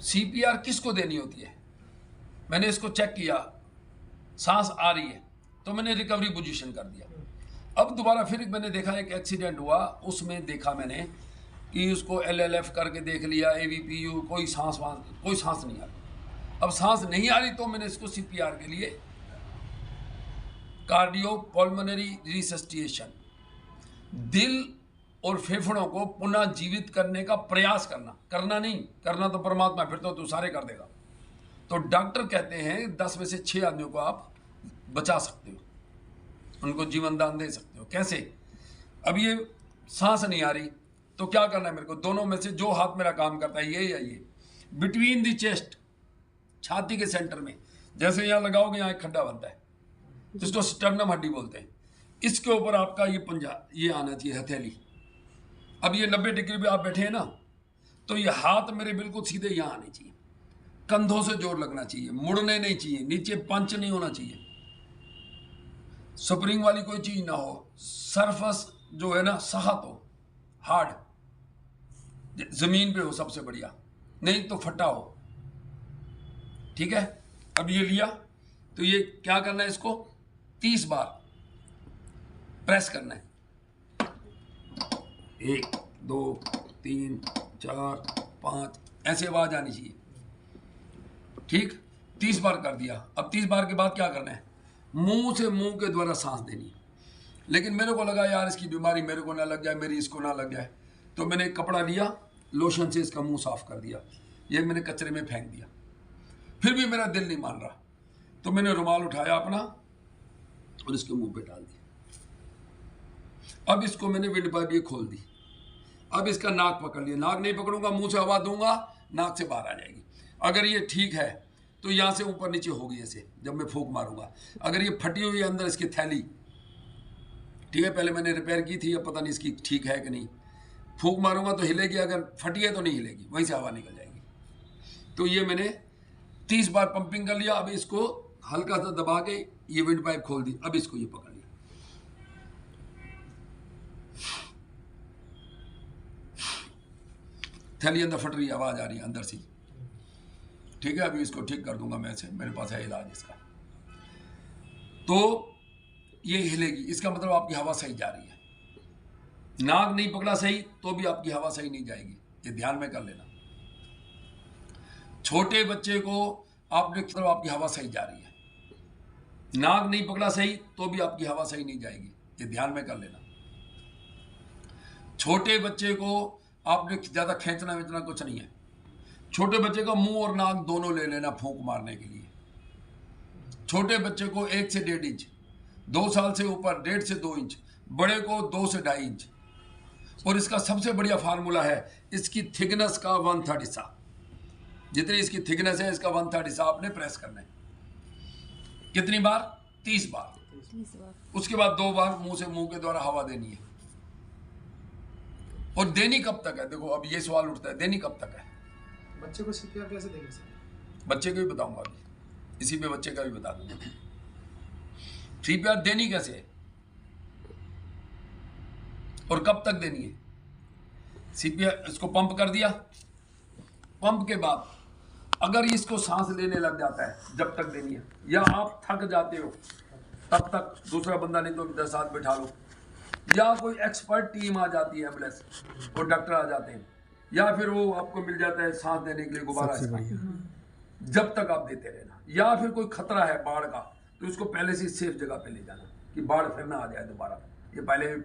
CPR किसको देनी होती है? मैंने इसको चेक किया, सांस आ रही है तो मैंने रिकवरी पोजीशन कर दिया। अब दोबारा फिर मैंने देखा एक एक्सीडेंट हुआ, उसमें देखा मैंने कि उसको एलएलएफ करके देख लिया, एवीपीयू, कोई सांस नहीं आ रही। अब सांस नहीं आ रही तो मैंने इसको सीपीआर के लिए कार्डियो पल्मोनरी रिसस्टिएशन, दिल और फेफड़ों को पुनः जीवित करने का प्रयास करना नहीं करना तो परमात्मा, फिर तो तू सारे कर देगा। तो डॉक्टर कहते हैं 10 में से 6 आदमियों को आप बचा सकते हो, उनको जीवन दान दे सकते हो। कैसे? अब ये सांस नहीं आ रही तो क्या करना है मेरे को? दोनों में से जो हाथ मेरा काम करता है, ये या ये, बिटवीन द चेस्ट, छाती के सेंटर में, जैसे यहाँ लगाओगे यहाँ एक खड्डा बनता है जिसको स्टर्नम हड्डी बोलते हैं, इसके ऊपर आपका ये पंजा, ये आना चाहिए हथेली। अब ये 90 डिग्री पे आप बैठे हैं ना, तो ये हाथ मेरे बिल्कुल सीधे यहाँ आने चाहिए, कंधों से जोर लगना चाहिए, मुड़ने नहीं चाहिए, नीचे पंच नहीं होना चाहिए, स्प्रिंग वाली कोई चीज ना हो, सरफस जो है ना सख्त हो, हार्ड, जमीन पे हो सबसे बढ़िया, नहीं तो फटा हो। ठीक है? अब ये लिया तो ये क्या करना है, इसको 30 बार प्रेस करना है। 1 2 3 4 5 ऐसे आवाज आनी चाहिए। ठीक, 30 बार कर दिया। अब 30 बार के बाद क्या करना है? मुंह से मुंह के द्वारा सांस देनी है। लेकिन मेरे को लगा यार इसकी बीमारी मेरे को ना लग जाए, मेरी इसको ना लग जाए, तो मैंने एक कपड़ा लिया, लोशन से इसका मुंह साफ कर दिया, ये मैंने कचरे में फेंक दिया। फिर भी मेरा दिल नहीं मान रहा, तो मैंने रुमाल उठाया अपना और इसके मुंह पे डाल दिया। अब इसको मैंने विंड पाइप ये खोल दी। अब इसका नाक पकड़ लिया, नाक नहीं पकड़ूंगा, मुंह से हवा दूंगा, नाक से बाहर आ जाएगी। अगर ये ठीक है तो यहाँ से ऊपर नीचे होगी ऐसे, जब मैं फूंक मारूंगा। अगर ये फटी हुई है अंदर इसकी थैली, ठीक है, पहले मैंने रिपेयर की थी, अब पता नहीं इसकी ठीक है कि नहीं, फूंक मारूंगा तो हिलेगी, अगर फटी है तो नहीं हिलेगी, वहीं से हवा निकल जाएगी। तो ये मैंने 30 बार पंपिंग कर लिया। अब इसको हल्का सा दबा के ये विंड पाइप खोल दी। अब इसको ये पकड़ लिया, थैली अंदर फट रही है, आवाज आ रही है अंदर से। ठीक है, अभी इसको ठीक कर दूंगा मैं, से मेरे पास है इलाज इसका। तो ये हिलेगी, इसका मतलब आपकी हवा सही जा रही है। नाक नहीं पकड़ा सही तो भी आपकी हवा सही नहीं जाएगी, ये ध्यान में कर लेना। छोटे बच्चे को आपने मतलब आपकी हवा सही जा रही है, नाक नहीं पकड़ा सही तो भी आपकी हवा सही नहीं जाएगी, ये ध्यान में कर लेना। छोटे बच्चे को आपने ज्यादा खींचना वेचना कुछ नहीं है। छोटे बच्चे का मुंह और नाक दोनों ले लेना फूंक मारने के लिए। छोटे बच्चे को 1 से 1.5 इंच, 2 साल से ऊपर 1.5 से 2 इंच, बड़े को 2 से 2.5 इंच। और इसका सबसे बढ़िया फार्मूला है, इसकी थिकनेस का 1/3 हिस्सा, जितनी इसकी थिकनेस है इसका 1/3 हिस्सा आपने प्रेस करना है। कितनी बार? 30 बार। उसके बाद 2 बार मुंह से मुंह के द्वारा हवा देनी है। और देनी कब तक है? देखो अब ये सवाल उठता है, देनी कब तक है? बच्चे को सीपीआर कैसे देंगे सर? बच्चे को भी बताऊंगा अभी, इसी में बच्चे का भी बता दूंगा। सीपीआर देनी कैसे है और कब तक देनी है? सीपीआर इसको पंप कर दिया, पंप के बाद अगर इसको सांस लेने लग जाता है जब तक देनी है, या आप थक जाते हो तब तक दूसरा बंदा नहीं तो 10 साथ बैठा लो, या कोई एक्सपर्ट टीम आ जाती है, एम्बुलेंस और डॉक्टर आ जाते हैं, या फिर वो आपको मिल जाता है सांस देने के लिए गुब्बारा, जब तक आप देते रहना। या फिर कोई खतरा है बाढ़ का तो इसको पहले से सेफ जगह पे ले जाना कि बाढ़ फिर ना आ जाए दोबारा। ये पहले भी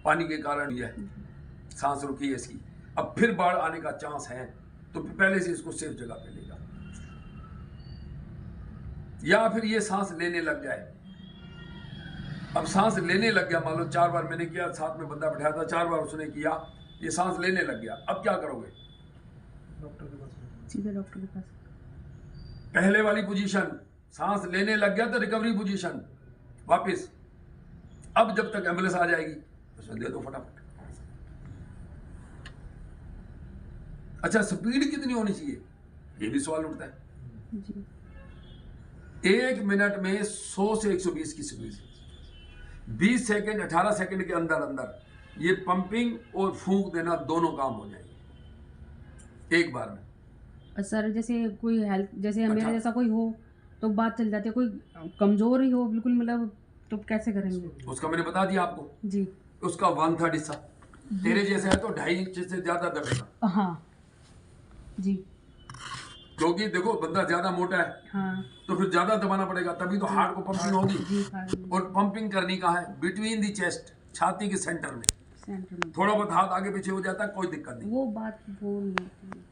पानी के कारण ये सांस रुकी है इसकी, अब फिर बाढ़ आने का चांस है तो पहले से इसको सेफ जगह पे ले जाना। या फिर ये सांस लेने लग जाए, अब सांस लेने लग गया, मान लो 4 बार मैंने किया, साथ में बंदा बैठाया था, 4 बार उसने किया, ये सांस लेने लग गया, अब क्या करोगे? डॉक्टर के पास, सीधे डॉक्टर के पास। पहले वाली पोजीशन, सांस लेने लग गया तो रिकवरी पोजीशन वापस। अब जब तक एम्बुलेंस आ जाएगी उसमें दे दो फटाफट। अच्छा, स्पीड कितनी होनी चाहिए ये भी सवाल उठता है। 1 मिनट में 100 से 120 की स्पीड, 20 सेकंड 18 सेकंड के अंदर अंदर ये पंपिंग और फूंक देना दोनों काम हो जाएंगे एक बार में। सर जैसे कोई हेल्थ जैसे मेरे अच्छा। जैसा कोई हो तो बात चल जाती है, कोई कमजोर ही हो बिल्कुल मतलब तो कैसे करेंगे? उसका मैंने बता दिया आपको, जी उसका 1/3 हिस्सा तेरे जैसे है तो 2.5 इंच से ज्यादा दबेगा, हाँ जी क्योंकि देखो बंदा ज्यादा मोटा है हाँ तो फिर ज्यादा दबाना पड़ेगा, तभी तो हार्ट को पंपिंग होगी। जी हाँ और पंपिंग करनी कहाँ है? बिटवीन दी चेस्ट, छाती के सेंटर में। सेंटर में थोड़ा बहुत हाथ आगे पीछे हो जाता है, कोई दिक्कत नहीं। वो बात वो नहीं होती है।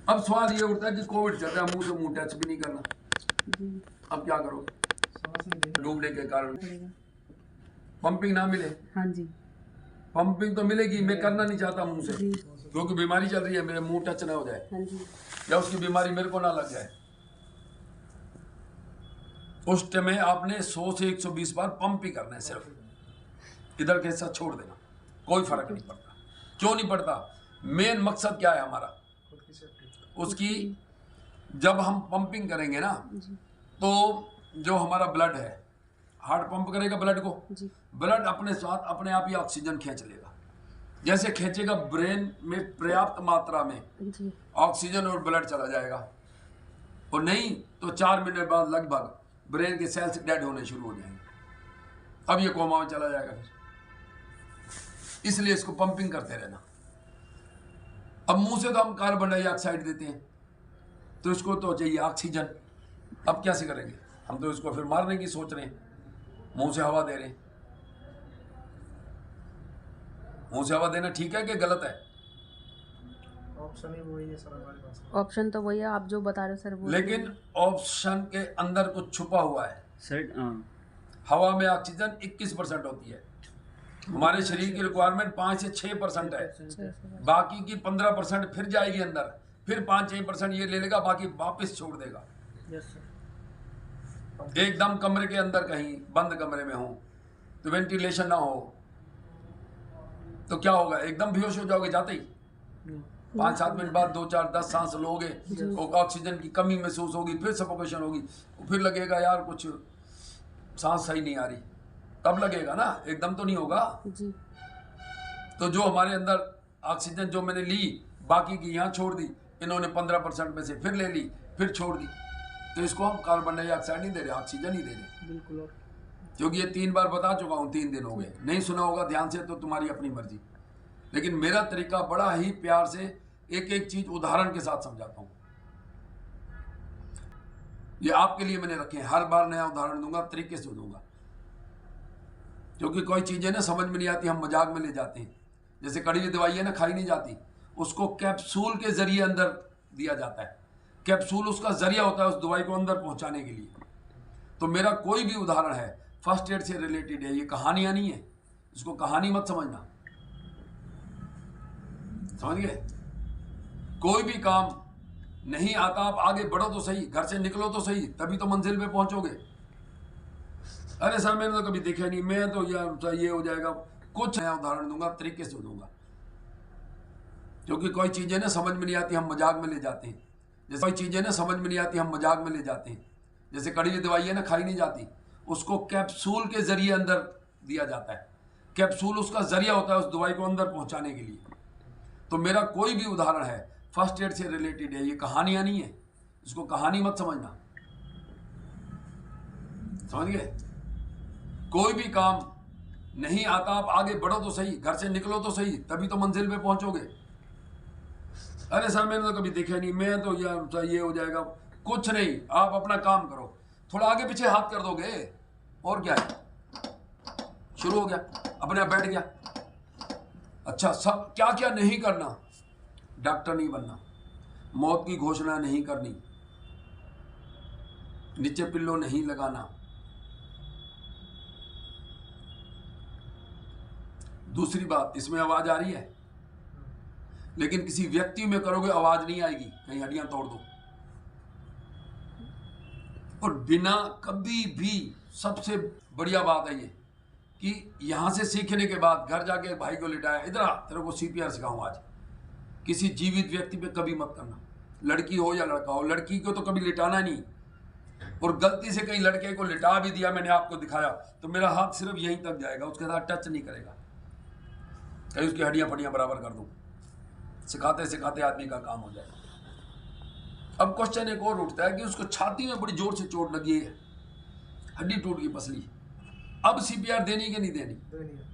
अब सवाल ये उठता है कि कोविड चल रहा है, मुंह से मुंह टच भी नहीं करना, जी अब क्या करोगे? सांस नहीं लेंगे। डूबने के कारण पड़ेगा पंपिंग ना मिले। हाँ जी पंपिंग तो मिलेगी, मैं करना नहीं चाहता मुंह से, जी क्योंकि बीमारी चल रही है, मेरे मुंह टच ना हो जाए हाँ जी या उसकी बीमारी मेरे को ना लग जाए। उस टाइम में आपने 100 से 120 बार पंप ही करना है, सिर्फ इधर के साथ छोड़ देना, कोई फर्क नहीं पड़ता। क्यों नहीं पड़ता? मेन मकसद क्या है हमारा? खुद की सेफ्टी। उसकी जब हम पंपिंग करेंगे ना जी तो जो हमारा ब्लड है, हार्ट पंप करेगा ब्लड को, जी ब्लड अपने साथ अपने आप ही ऑक्सीजन खींच लेगा। जैसे खींचेगा, ब्रेन में पर्याप्त मात्रा में जी ऑक्सीजन और ब्लड चला जाएगा, और नहीं तो 4 मिनट बाद लगभग ब्रेन के सेल्स डेड होने शुरू हो जाएंगे, अब ये कोमा में चला जाएगा फिर। इसलिए इसको पंपिंग करते रहना। अब मुंह से तो हम कार्बन डाइऑक्साइड देते हैं, तो इसको तो चाहिए ऑक्सीजन। अब कैसे करेंगे? हम तो इसको फिर मारने की सोच रहे हैं, मुंह से हवा दे रहे हैं। मुंह से हवा देना ठीक है कि गलत है? ऑप्शन ही वही है सर हमारे पास। ऑप्शन तो वही है आप जो बता रहे हो सर वो लेकिन ऑप्शन के अंदर कुछ छुपा हुआ है। सर हवा में ऑक्सीजन 21% होती है, हमारे शरीर की रिक्वायरमेंट 5 से 6% है, बाकी की 15% फिर जाएगी अंदर, फिर 5-6% ये ले लेगा, बाकी वापस छोड़ देगा। Yes sir. एकदम कमरे के अंदर कहीं बंद कमरे में हो तो वेंटिलेशन ना हो तो क्या होगा? एकदम बेहोश हो जाओगे जाते ही। 5-7 मिनट बाद 2-4-10 सांस लोगे, और ऑक्सीजन की कमी महसूस होगी, फिर सफोकेशन होगी, फिर लगेगा यार कुछ सांस सही नहीं आ रही, तब लगेगा ना, एकदम तो नहीं होगा। जी तो जो हमारे अंदर ऑक्सीजन जो मैंने ली, बाकी की यहाँ छोड़ दी, इन्होंने 15% में से फिर ले ली, फिर छोड़ दी, तो इसको हम कार्बन डाइऑक्साइड नहीं दे रहे, ऑक्सीजन ही दे रहे। बिल्कुल। और क्योंकि ये 3 बार बता चुका हूँ, 3 दिन हो गए, नहीं सुना होगा ध्यान से तो तुम्हारी अपनी मर्जी। लेकिन मेरा तरीका बड़ा ही प्यार से एक एक चीज उदाहरण के साथ समझाता हूँ। ये आपके लिए मैंने रखे हैं, हर बार नया उदाहरण दूंगा, तरीके से दूंगा, क्योंकि कोई चीजें ना समझ में नहीं आती, हम मजाक में ले जाते हैं। जैसे कड़वी दवाई है ना, खाई नहीं जाती, उसको कैप्सूल के जरिए अंदर दिया जाता है, कैप्सूल उसका जरिया होता है उस दवाई को अंदर पहुंचाने के लिए। तो मेरा कोई भी उदाहरण है फर्स्ट एड से रिलेटेड है, ये कहानियां नहीं है, इसको कहानी मत समझना, समझ गए? कोई भी काम नहीं आता, आप आगे बढ़ो तो सही, घर से निकलो तो सही, तभी तो मंजिल पे पहुंचोगे। अरे सर मैंने तो कभी देखा नहीं, मैं तो यार ये हो जाएगा, कुछ नया उदाहरण दूंगा, तरीके से दूंगा, क्योंकि कोई चीजें ना समझ में नहीं आती, हम मजाक में ले जाते हैं। जैसे कोई चीजें ना समझ में नहीं आती, हम मजाक में ले जाते हैं। जैसे कड़वी दवाई है ना, खाई नहीं जाती, उसको कैप्सूल के जरिए अंदर दिया जाता है, कैप्सूल उसका जरिया होता है उस दवाई को अंदर पहुंचाने के लिए। तो मेरा कोई भी उदाहरण है फर्स्ट एड से रिलेटेड है, ये कहानियां नहीं है, इसको कहानी मत समझना, समझ गए? कोई भी काम नहीं आता, आप आगे बढ़ो तो सही, घर से निकलो तो सही, तभी तो मंजिल पे पहुंचोगे। अरे सर मैंने तो कभी देखा नहीं, मैं तो यार ये हो जाएगा, कुछ नहीं, आप अपना काम करो, थोड़ा आगे पीछे हाथ कर दोगे और क्या है, शुरू हो गया, अपने आप बैठ गया। अच्छा, सब क्या क्या नहीं करना? डॉक्टर नहीं बनना, मौत की घोषणा नहीं करनी, नीचे पिल्लो नहीं लगाना, दूसरी बात, इसमें आवाज आ रही है, लेकिन किसी व्यक्ति में करोगे आवाज नहीं आएगी, कहीं हड्डियां तोड़ दो। और बिना कभी भी, सबसे बढ़िया बात है ये कि यहां से सीखने के बाद घर जाके भाई को लिटाया, इधर आ, तेरे को सीपीआर सिखाऊं आज। किसी जीवित व्यक्ति पे कभी मत करना, लड़की हो या लड़का हो, लड़की को तो कभी लिटाना नहीं। और गलती से कहीं लड़के को लिटा भी दिया, मैंने आपको दिखाया, तो मेरा हाथ सिर्फ यहीं तक जाएगा, उसके साथ टच नहीं करेगा, कहीं उसकी हड्डियां फड्डियां बराबर कर दूं। सिखाते सिखाते आदमी का काम हो जाएगा। अब क्वेश्चन एक और उठता है कि उसको छाती में बड़ी जोर से चोट लगी है, हड्डी टूट गई पसली, अब सीपीआर देनी कि नहीं देनी? देनी है,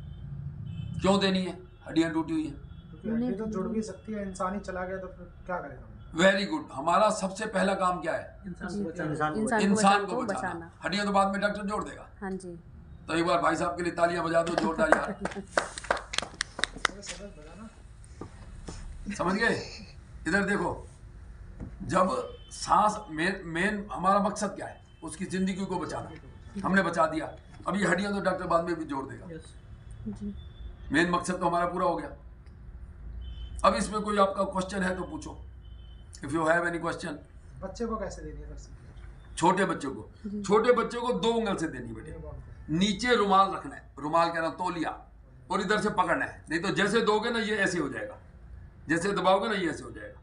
क्यों देनी है? हड्डियां टूटी हुई हैं। क्योंकि हड्डी तो जुड़ भी सकती है, इंसान ही चला गया तो फिर क्या करेगा? Very good. हमारा सबसे पहला काम क्या है? इंसान को बचाना। हड्डियां तो बाद में डॉक्टर जोड़ देगा। हाँ जी। तो एक बार भाई साहब के लिए तालियां बजा दो जोरदार यार। समझ गए? इधर देखो, जब सांस मेन हमारा मकसद क्या है? उसकी जिंदगी को बचाना, हमने बचा दिया। अब ये हड्डियां तो डॉक्टर बाद में भी जोड़ देगा। मेन मकसद तो हमारा पूरा हो गया। अब इसमें कोई आपका क्वेश्चन है तो पूछो, if you have any question. बच्चे को कैसे देनी है? छोटे बच्चों को, छोटे बच्चों को 2 उंगल से देनी बेटे। नीचे रुमाल रखना है, रुमाल कह रहा हूं तौलिया, और इधर से पकड़ना है। नहीं तो जैसे दोगे ना ये ऐसे हो जाएगा, जैसे दबाओगे ना ये ऐसे हो जाएगा,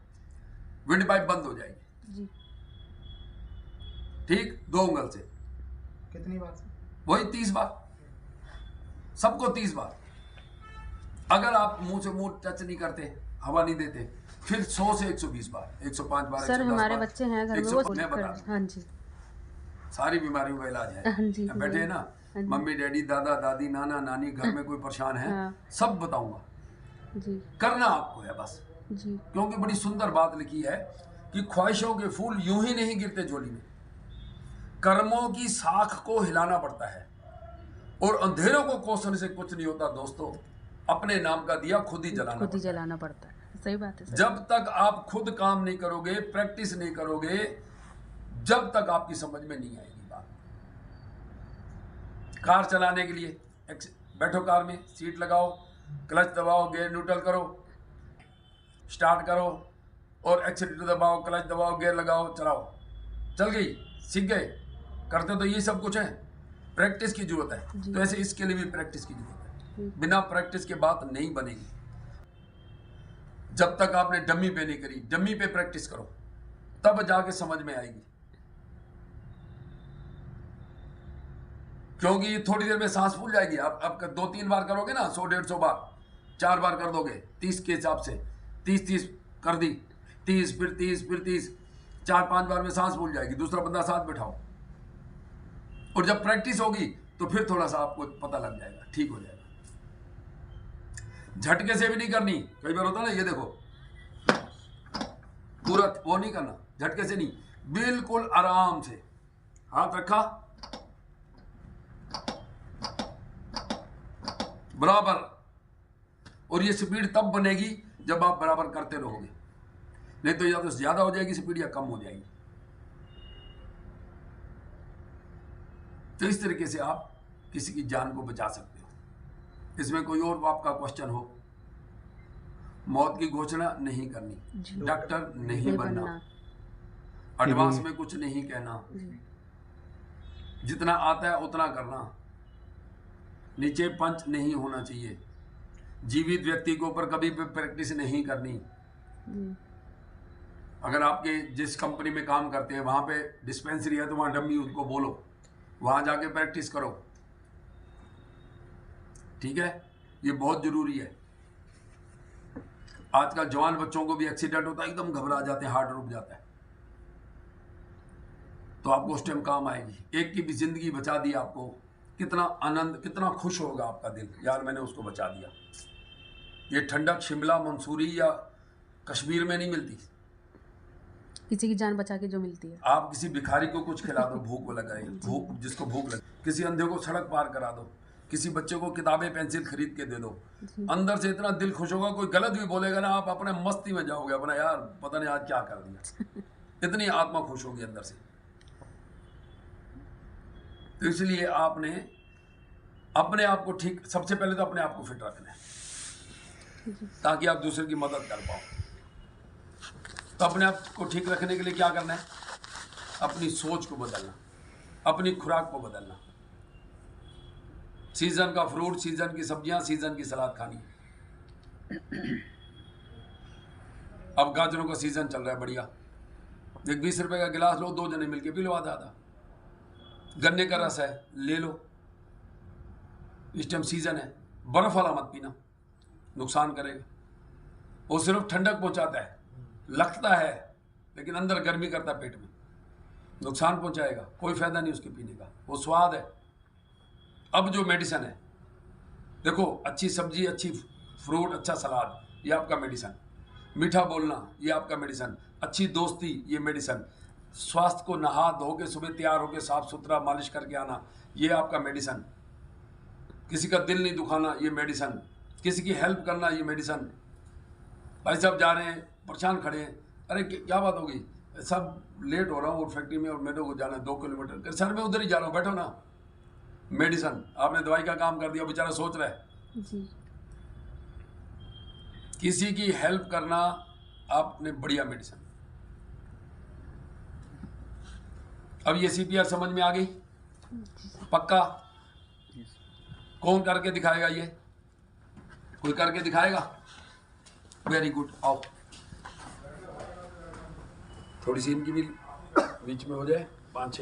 विंड पाइप बंद हो जाएगी। ठीक, 2 उंगल से। कितनी बार से? वही 30 बार, सबको 30 बार। अगर आप मुंह से मुंह टच नहीं करते, हवा नहीं देते, फिर 100 से 120 बार, 105 बार। सर हमारे बच्चे हैं घर में, वो हाँ जी, सारी बीमारियों का इलाज है। हाँ जी, बैठे हैं ना, मम्मी डैडी दादा दादी नाना नानी, घर में कोई परेशान है, सब बताऊंगा जी। करना आपको है बस जी। क्योंकि बड़ी सुंदर बात लिखी है कि ख्वाहिशों के फूल यूं ही नहीं गिरते झोली में, कर्मों की साख को हिलाना पड़ता है, और अंधेरों को कोसने से कुछ नहीं होता दोस्तों। अपने नाम का दिया खुद ही जलाना पड़ता है। सही बात है सर। जब तक आप खुद काम नहीं करोगे, प्रैक्टिस नहीं करोगे, जब तक आपकी समझ में नहीं आएगी बात। कार चलाने के लिए बैठो, कार में सीट लगाओ, क्लच दबाओ, गियर न्यूट्रल करो, स्टार्ट करो, और एक्सीलेटर दबाओ, क्लच दबाओ, गियर लगाओ, चलाओ, चल गई, सीख गए। करते तो ये सब कुछ है, प्रैक्टिस की जरूरत है। तो ऐसे इसके लिए भी प्रैक्टिस की जरूरत है। बिना प्रैक्टिस के बात नहीं बनेगी। जब तक आपने डमी पे नहीं करी, डमी पे प्रैक्टिस करो, तब जाके समझ में आएगी। क्योंकि थोड़ी देर में सांस फूल जाएगी। आप 2-3 बार करोगे ना, 100-150 बार, 4 बार कर दोगे 30 के हिसाब से, 30 कर दी, 30 फिर 30 4-5 बार में सांस फूल जाएगी। दूसरा बंदा साथ बैठाओ, और जब प्रैक्टिस होगी तो फिर थोड़ा सा आपको पता लग जाएगा, ठीक हो जाएगा। झटके से भी नहीं करनी। कई बार होता है ना, ये देखो, तुरंत वो नहीं करना, झटके से नहीं, बिल्कुल आराम से हाथ रखा, बराबर। और ये स्पीड तब बनेगी जब आप बराबर करते रहोगे, नहीं तो या तो ज्यादा हो जाएगी स्पीड या कम हो जाएगी। तो इस तरीके से आप किसी की जान को बचा सकते हो। इसमें कोई और आपका क्वेश्चन हो? मौत की घोषणा नहीं करनी, डॉक्टर नहीं बनना, एडवांस में कुछ नहीं कहना, जितना आता है उतना करना, नीचे पंच नहीं होना चाहिए, जीवित व्यक्ति के ऊपर कभी भी प्रैक्टिस नहीं करनी। अगर आपके जिस कंपनी में काम करते हैं वहां पे डिस्पेंसरी है तो वहां डम्मी उनको बोलो, वहां जाके प्रैक्टिस करो, ठीक है? ये बहुत जरूरी है। आजकल जवान बच्चों को भी एक्सीडेंट होता है, एकदम घबरा जाते हैं, हार्ट रुक जाता है, तो आपको उस टाइम काम आएगी। एक की भी जिंदगी बचा दी आपको, कितना आनंद, कितना खुश होगा आपका दिल, यार मैंने उसको बचा दिया। ये ठंडक शिमला मंसूरी या कश्मीर में नहीं मिलती। किसी की जान बचा के जो मिलती है। आप किसी भिखारी को कुछ खिला दो, भूख को लगाए, भूख जिसको भूख लगे, किसी अंधे को सड़क पार करा दो, किसी बच्चे को किताबें पेंसिल खरीद के दे दो, अंदर से इतना दिल खुश होगा। कोई गलत भी बोलेगा ना, आप अपने मस्ती में जाओगे, अपना यार पता नहीं आज क्या कर दिया, इतनी आत्मा खुश होगी अंदर से। तो इसलिए आपने अपने आप को ठीक, सबसे पहले तो अपने आप को फिट रखना है ताकि आप दूसरे की मदद कर पाओ। तो अपने आप को ठीक रखने के लिए क्या करना है? अपनी सोच को बदलना, अपनी खुराक को बदलना, सीजन का फ्रूट, सीजन की सब्जियां, सीजन की सलाद खानी। अब गाजरों का सीजन चल रहा है, बढ़िया, एक 20 रुपए का गिलास लो, 2 जने मिलके पी लो आधा। गन्ने का रस है, ले लो, इस टाइम सीजन है। बर्फ वाला मत पीना, नुकसान करेगा, वो सिर्फ ठंडक पहुंचाता है, लगता है लेकिन अंदर गर्मी करता है, पेट में नुकसान पहुंचाएगा, कोई फायदा नहीं उसके पीने का, वो स्वाद है। अब जो मेडिसिन है, देखो अच्छी सब्जी, अच्छी फ्रूट, अच्छा सलाद, ये आपका मेडिसिन। मीठा बोलना, ये आपका मेडिसिन। अच्छी दोस्ती, ये मेडिसिन। स्वास्थ्य को नहा धो के सुबह तैयार होकर साफ सुथरा मालिश करके आना, ये आपका मेडिसिन। किसी का दिल नहीं दुखाना, ये मेडिसिन। किसी की हेल्प करना, ये मेडिसिन। भाई साहब जा रहे हैं, परेशान खड़े हैं, अरे क्या बात होगी, सब लेट हो रहा हूँ फैक्ट्री में और मेरे को जाना है 2 किलोमीटर, सर मैं उधर ही जा रहा हूँ, बैठो ना। मेडिसिन, आपने दवाई का काम कर दिया, बेचारा सोच रहा है। जी। किसी की हेल्प करना आपने बढ़िया मेडिसिन। अब ये CPR समझ में आ गई? पक्का? कौन करके दिखाएगा? ये कोई करके दिखाएगा? वेरी गुड, आओ थोड़ी सी इनकी भी बीच में हो जाए, 5-6